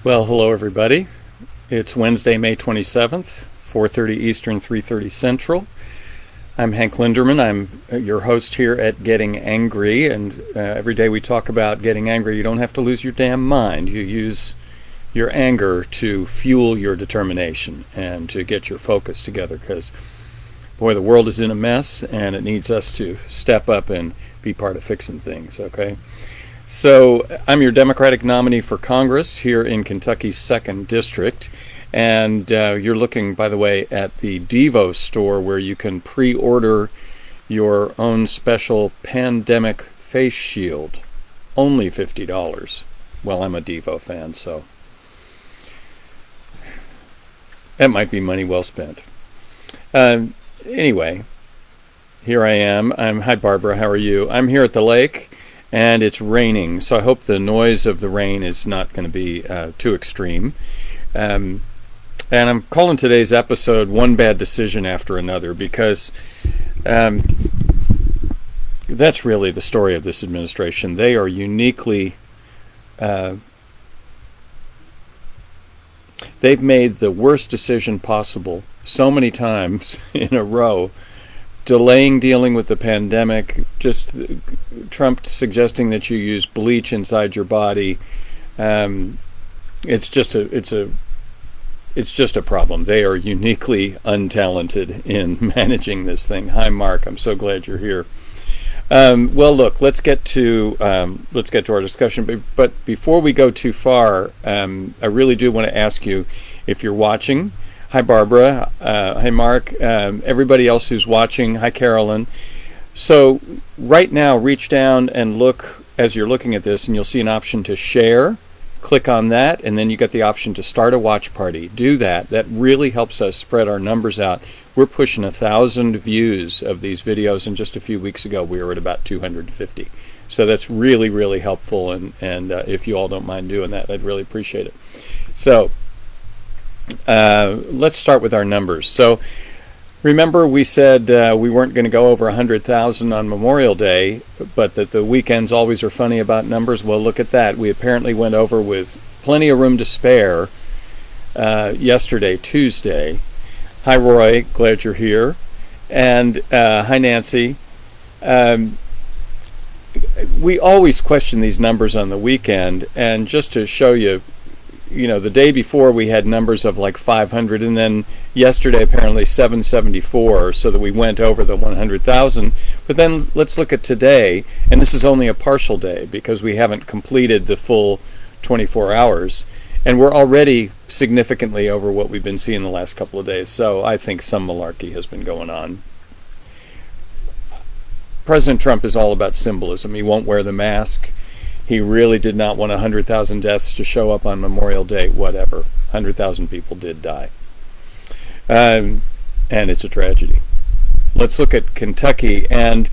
Well, hello everybody. It's Wednesday, May 27th, 4:30 Eastern, 3:30 Central. I'm Hank Linderman. I'm your host here at Getting Angry, and every day we talk about getting angry. You don't have to lose your damn mind. You use your anger to fuel your determination and to get your focus together, because boy, the world is in a mess and it needs us to step up and be part of fixing things, okay? So I'm your Democratic nominee for Congress here in Kentucky's 2nd District. And you're looking, by the way, at the Devo store where you can pre-order your own special pandemic face shield. Only $50. Well, I'm a Devo fan, so that might be money well spent. Anyway, here I am. Hi, Barbara. How are you? I'm here at the lake. And it's raining, so I hope the noise of the rain is not going to be too extreme. And I'm calling today's episode One Bad Decision After Another, because that's really the story of this administration. They are uniquely... they've made the worst decision possible so many times in a row, delaying dealing with the pandemic, just Trump suggesting that you use bleach inside your body. It's just a problem. They are uniquely untalented in managing this thing. Hi, Mark. I'm so glad you're here. Well, look, let's get to our discussion. But before we go too far, I really do want to ask you if you're watching. Hi, Barbara. Hi, Mark. Everybody else who's watching. Hi, Carolyn. So right now, reach down and look as you're looking at this, and you'll see an option to share. Click on that, and then you get the option to start a watch party. Do that. That really helps us spread our numbers out. We're pushing 1,000 views of these videos, and just a few weeks ago, we were at about 250. So that's really, really helpful, and if you all don't mind doing that, I'd really appreciate it. So let's start with our numbers. So remember, we said we weren't going to go over 100,000 on Memorial Day, but that the weekends always are funny about numbers. Well, look at that. We apparently went over with plenty of room to spare yesterday, Tuesday. Hi, Roy. Glad you're here. And hi, Nancy. We always question these numbers on the weekend, and just to show you, the day before we had numbers of like 500, and then yesterday apparently 774, so that we went over the 100,000. But then let's look at today, and this is only a partial day because we haven't completed the full 24 hours, and we're already significantly over what we've been seeing the last couple of days. So I think some malarkey has been going on. President Trump is all about symbolism. He won't wear the mask. He really did not want 100,000 deaths to show up on Memorial Day, whatever. 100,000 people did die. And it's a tragedy. Let's look at Kentucky. And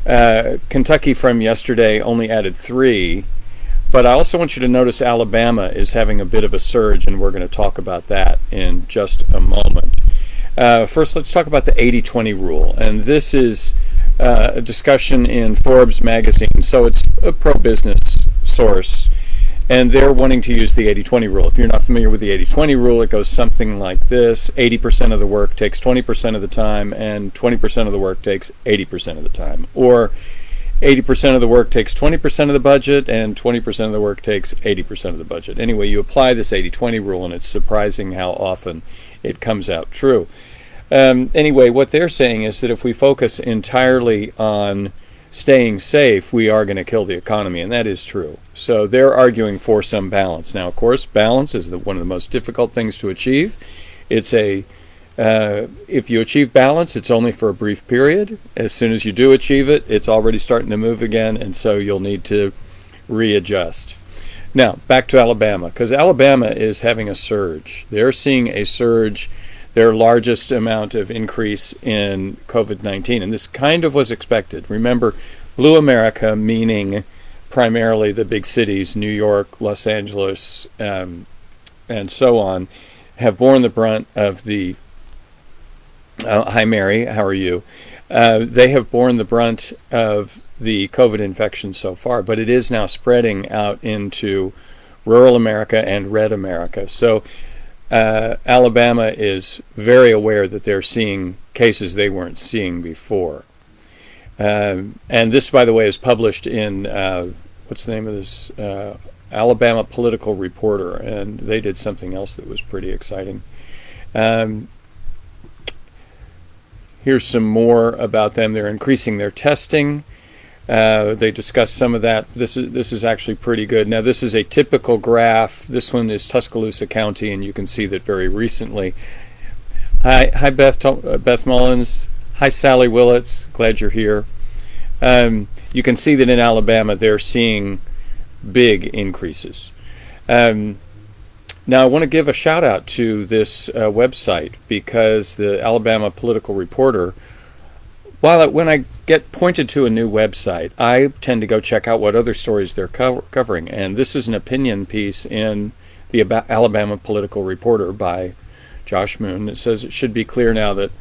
Kentucky from yesterday only added 3. But I also want you to notice Alabama is having a bit of a surge, and we're going to talk about that in just a moment. First, let's talk about the 80-20 rule. And this is a discussion in Forbes magazine. So it's a pro-business source, and they're wanting to use the 80-20 rule. If you're not familiar with the 80-20 rule, it goes something like this: 80% of the work takes 20% of the time, and 20% of the work takes 80% of the time. Or 80% of the work takes 20% of the budget, and 20% of the work takes 80% of the budget. Anyway, you apply this 80-20 rule, and it's surprising how often it comes out true. Anyway, what they're saying is that if we focus entirely on staying safe, we are going to kill the economy, and that is true. So they're arguing for some balance. Now, of course, balance is one of the most difficult things to achieve. If you achieve balance, it's only for a brief period. As soon as you do achieve it, it's already starting to move again, and so you'll need to readjust. Now, back to Alabama, because Alabama is having a surge. They're seeing a surge, their largest amount of increase in COVID-19. And this kind of was expected. Remember, Blue America, meaning primarily the big cities, New York, Los Angeles, and so on, have borne the brunt of the... hi, Mary. How are you? They have borne the brunt of the COVID infection so far, but it is now spreading out into rural America and red America. So Alabama is very aware that they're seeing cases they weren't seeing before. And this, by the way, is published in, what's the name of this? Alabama Political Reporter, and they did something else that was pretty exciting. Here's some more about them. They're increasing their testing. They discussed some of that. This is actually pretty good. Now, this is a typical graph. This one is Tuscaloosa County, and you can see that very recently. Hi Beth Mullins. Hi, Sally Willits. Glad you're here. You can see that in Alabama, they're seeing big increases. Now, I want to give a shout out to this website, because the Alabama Political Reporter, when I get pointed to a new website, I tend to go check out what other stories they're covering. And this is an opinion piece in the Alabama Political Reporter by Josh Moon. It says it should be clear now that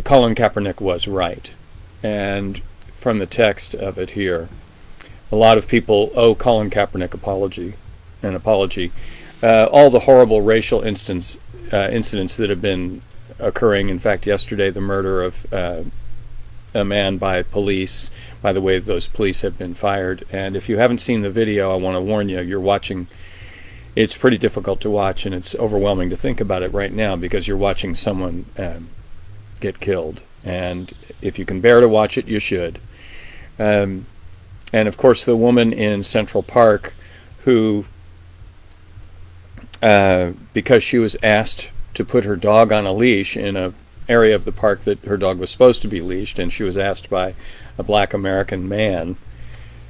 Colin Kaepernick was right. And from the text of it here, a lot of people owe Colin Kaepernick an apology. All the horrible racial incidents that have been occurring. In fact, yesterday, the murder of a man by police. By the way, those police have been fired. And if you haven't seen the video, I want to warn you, you're watching. It's pretty difficult to watch, and it's overwhelming to think about it right now, because you're watching someone get killed. And if you can bear to watch it, you should. And of course, the woman in Central Park who, because she was asked to put her dog on a leash in an area of the park that her dog was supposed to be leashed, and she was asked by a black American man,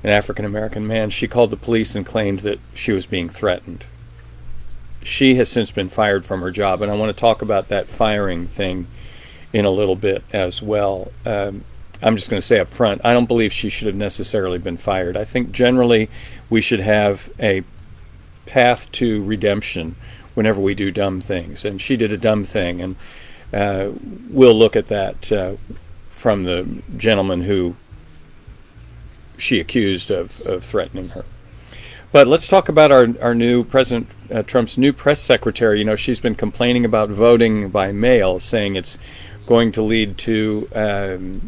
an African American man, she called the police and claimed that she was being threatened. She has since been fired from her job, and I want to talk about that firing thing in a little bit as well. I'm just going to say up front, I don't believe she should have necessarily been fired. I think generally we should have a path to redemption whenever we do dumb things. And she did a dumb thing, and we'll look at that from the gentleman who she accused of threatening her. But let's talk about our new President Trump's new press secretary. You know, she's been complaining about voting by mail, saying it's going to lead to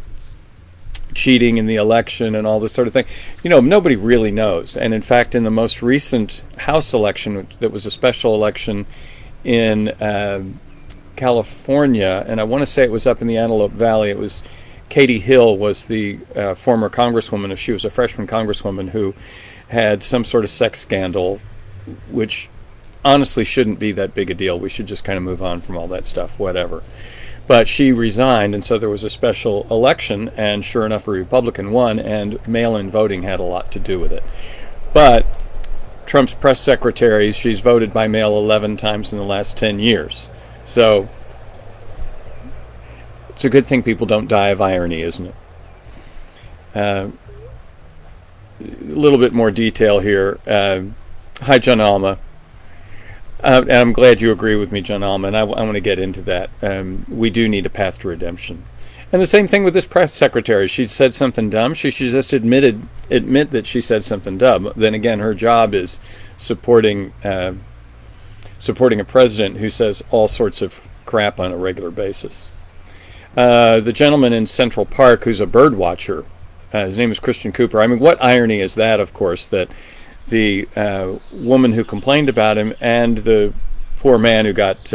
cheating in the election and all this sort of thing. You know, nobody really knows. And in fact, in the most recent House election, that was a special election in California, and I want to say it was up in the Antelope Valley, it was Katie Hill was the former congresswoman, if she was a freshman congresswoman, who had some sort of sex scandal, which honestly shouldn't be that big a deal. We should just kind of move on from all that stuff, whatever. But she resigned, and so there was a special election, and sure enough, a Republican won, and mail-in voting had a lot to do with it. But Trump's press secretary, she's voted by mail 11 times in the last 10 years. So it's a good thing people don't die of irony, isn't it? A little bit more detail here. Hi, John Alma. And I'm glad you agree with me, John Alma, and I want to get into that. We do need a path to redemption. And the same thing with this press secretary. She said something dumb. She should just admit that she said something dumb. Then again, her job is supporting a president who says all sorts of crap on a regular basis. The gentleman in Central Park who's a bird watcher, his name is Christian Cooper. I mean, what irony is that, of course, that the woman who complained about him and the poor man who got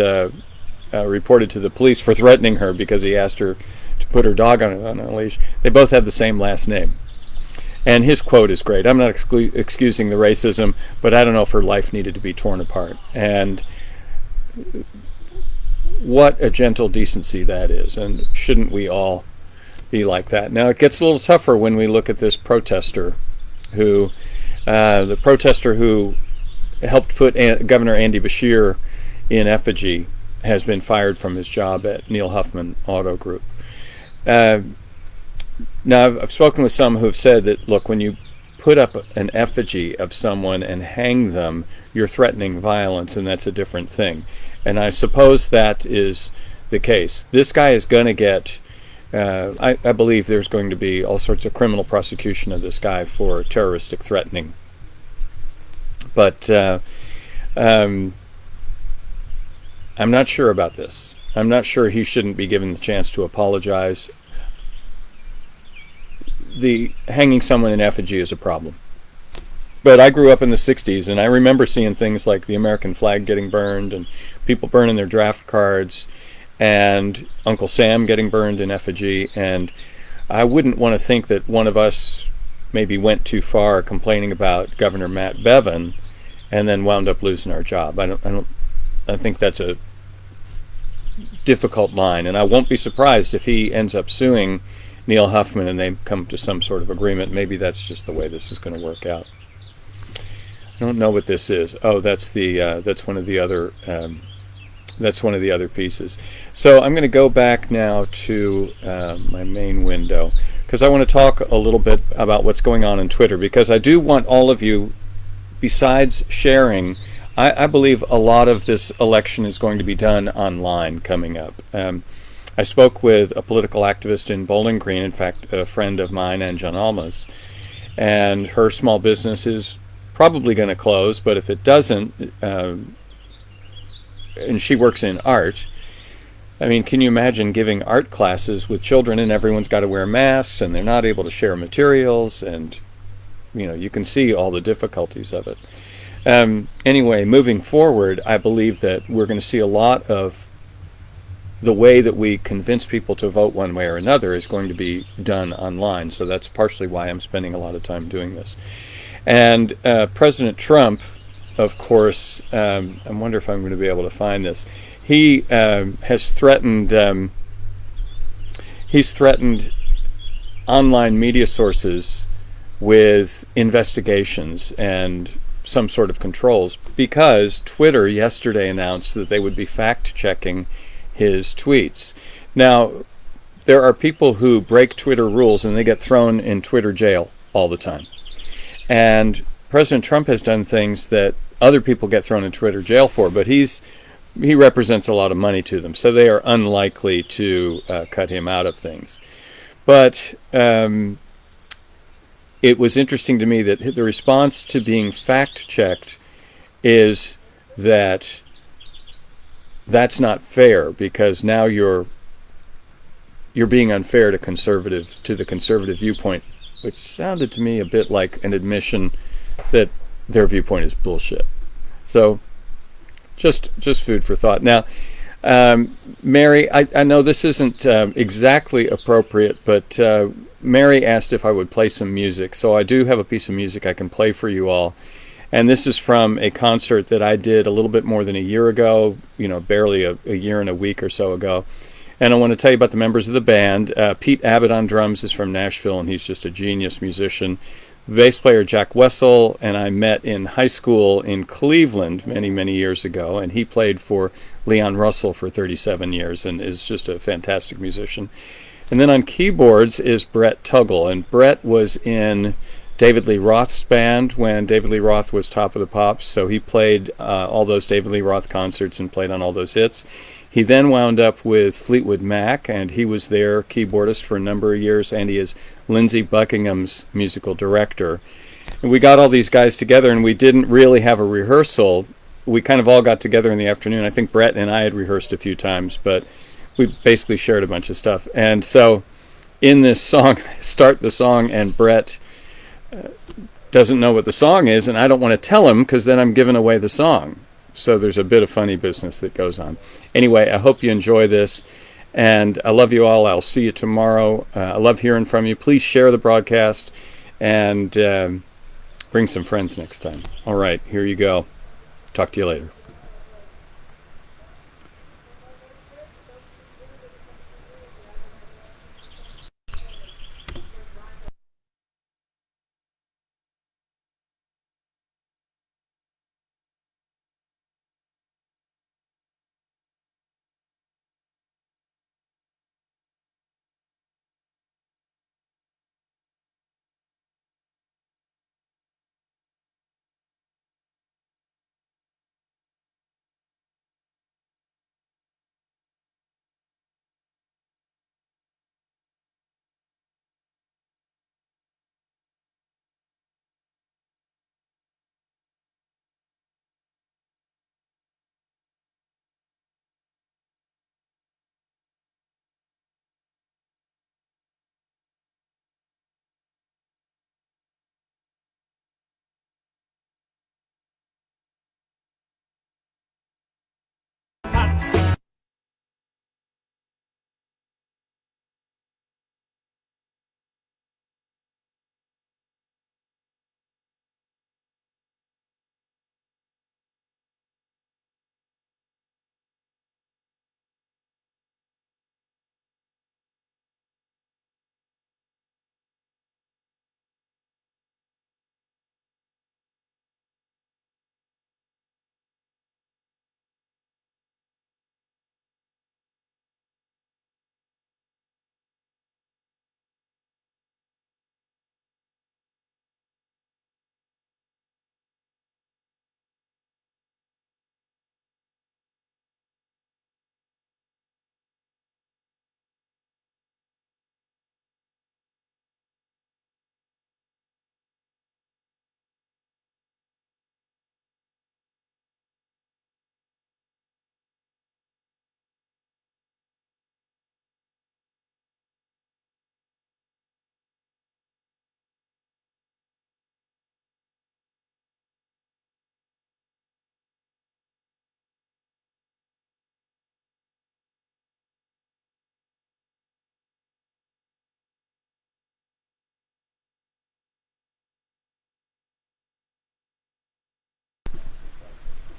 reported to the police for threatening her because he asked her to put her dog on a leash, they both have the same last name. And his quote is great. I'm not excusing the racism, but I don't know if her life needed to be torn apart. And what a gentle decency that is, and shouldn't we all be like that? Now, it gets a little tougher when we look at this protester who... the protester who helped put Governor Andy Beshear in effigy has been fired from his job at Neil Huffman Auto Group. Now, I've spoken with some who have said that, look, when you put up an effigy of someone and hang them, you're threatening violence, and that's a different thing. And I suppose that is the case. This guy is going to get... I believe there's going to be all sorts of criminal prosecution of this guy for terroristic threatening. But um, I'm not sure about this. I'm not sure he shouldn't be given the chance to apologize. The hanging someone in effigy is a problem. But I grew up in the 60s, and I remember seeing things like the American flag getting burned and people burning their draft cards and Uncle Sam getting burned in effigy. And I wouldn't want to think that one of us maybe went too far complaining about Governor Matt Bevin and then wound up losing our job. I think that's a difficult line, and I won't be surprised if he ends up suing Neil Huffman and they come to some sort of agreement. Maybe that's just the way this is going to work out. I don't know what this is. Oh, that's one of the other pieces. So I'm going to go back now to my main window because I want to talk a little bit about what's going on Twitter, because I do want all of you, besides sharing, I believe a lot of this election is going to be done online coming up. I spoke with a political activist in Bowling Green, in fact, a friend of mine, and John Alma's, and her small business is probably going to close, but if it doesn't, and she works in art, I mean, can you imagine giving art classes with children and everyone's got to wear masks and they're not able to share materials, and you can see all the difficulties of it. Anyway, moving forward, I believe that we're going to see a lot of the way that we convince people to vote one way or another is going to be done online. So that's partially why I'm spending a lot of time doing this. And President Trump, of course, I wonder if I'm going to be able to find this. He has threatened. He's threatened online media sources with investigations and some sort of controls, because Twitter yesterday announced that they would be fact-checking his tweets. Now, there are people who break Twitter rules and they get thrown in Twitter jail all the time. And President Trump has done things that other people get thrown in Twitter jail for, but he represents a lot of money to them, so they are unlikely to cut him out of things. But it was interesting to me that the response to being fact-checked is that that's not fair, because now you're being unfair to the conservative viewpoint, which sounded to me a bit like an admission that their viewpoint is bullshit. So just food for thought. Now, Mary, I know this isn't exactly appropriate, but Mary asked if I would play some music. So I do have a piece of music I can play for you all. And this is from a concert that I did a little bit more than a year ago, barely a year and a week or so ago. And I want to tell you about the members of the band. Pete Abbott on drums is from Nashville, and he's just a genius musician. The bass player, Jack Wessel, and I met in high school in Cleveland many, many years ago, and he played for Leon Russell for 37 years and is just a fantastic musician. And then on keyboards is Brett Tuggle, and Brett was in David Lee Roth's band when David Lee Roth was Top of the Pops, so he played all those David Lee Roth concerts and played on all those hits. He then wound up with Fleetwood Mac, and he was their keyboardist for a number of years, and he is Lindsey Buckingham's musical director. And we got all these guys together, and we didn't really have a rehearsal. We kind of all got together in the afternoon. I think Brett and I had rehearsed a few times, but we basically shared a bunch of stuff. And so in this song, start the song, and Brett doesn't know what the song is, and I don't want to tell him because then I'm giving away the song. So there's a bit of funny business that goes on. Anyway, I hope you enjoy this, and I love you all. I'll see you tomorrow. I love hearing from you. Please share the broadcast and bring some friends next time. All right, here you go. Talk to you later.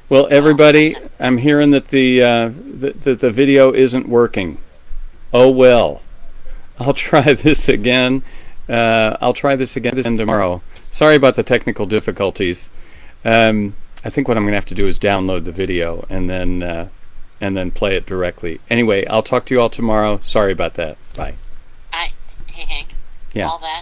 Well, everybody, I'm hearing that the video isn't working. Oh well. I'll try this again. I'll try this again tomorrow. Sorry about the technical difficulties. I think what I'm going to have to do is download the video and then play it directly. Anyway, I'll talk to you all tomorrow. Sorry about that. Bye. Hey Hank. Yeah. All that